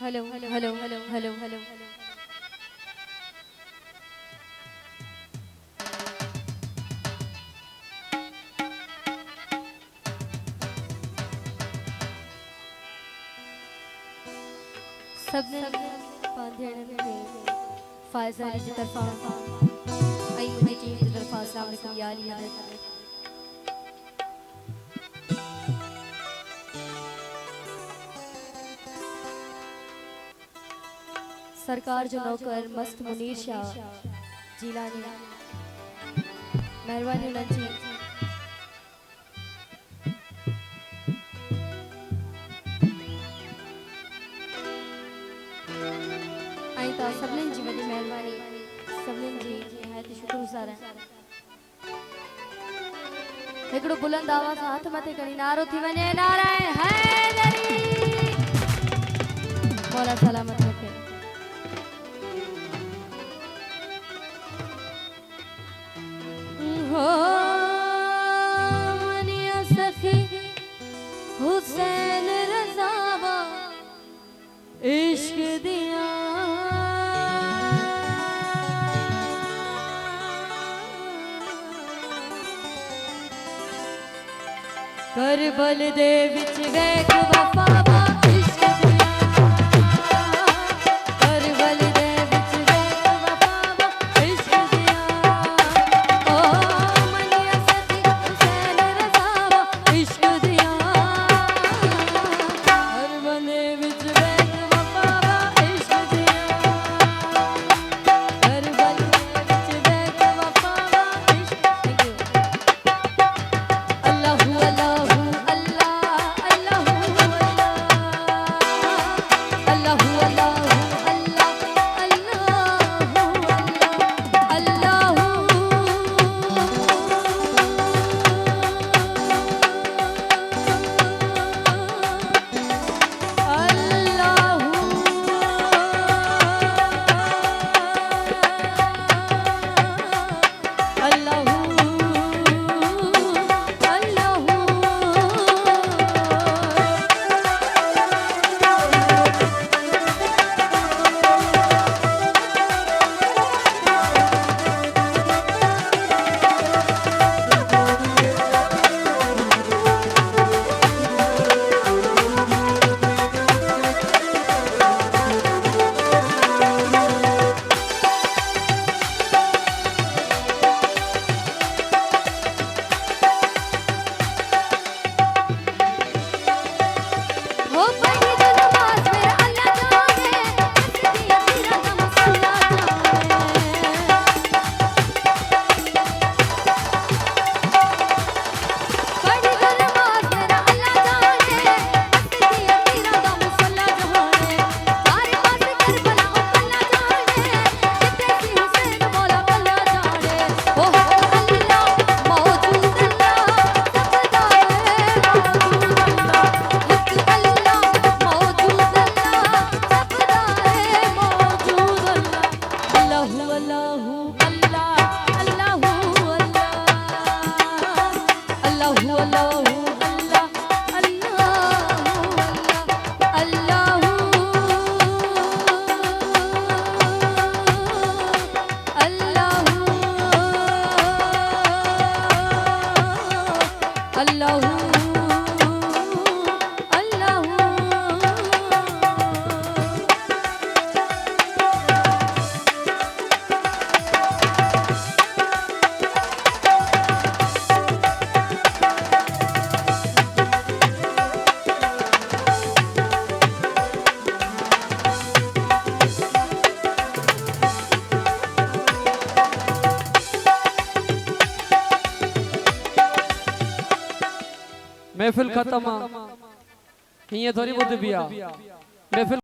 Hello hello hello hello hello hello सबने पांधेड़न के फायजानी जी तरफा आई मुझे टीम की तरफा अस्सलाम वालेकुम यारी मदद सरकार जो नौकर मस्त मुनीर शाह जिलानी मेहरबानी उन्हनि जी आई ता सभिनीनि जी वॾी महिरबानी सभिनीनि जी निहायत शुक्रगुज़ार आहियां। हिकिड़ो बुलंद आवाज़ सां हथ मथे खणी नारो थी वञे नारायण हैदरी मौला सलामत रखे। हो मनिया सखी हुसैन रज़ा इश्क दिया करबल दे विच वेख वफावा इश्क दिया करबल दे विच वेख वफावा इश्क दिया ओ मनिया सखी हुसैन रज़ा इश्क दिया करबल दे विच वेख वफावा इश्क दिया करबल दे विच वेख वफावा इश्क अल्लाहू अल्लाहू महफिल खत्म हिये थोड़ी बुध बिया महफिल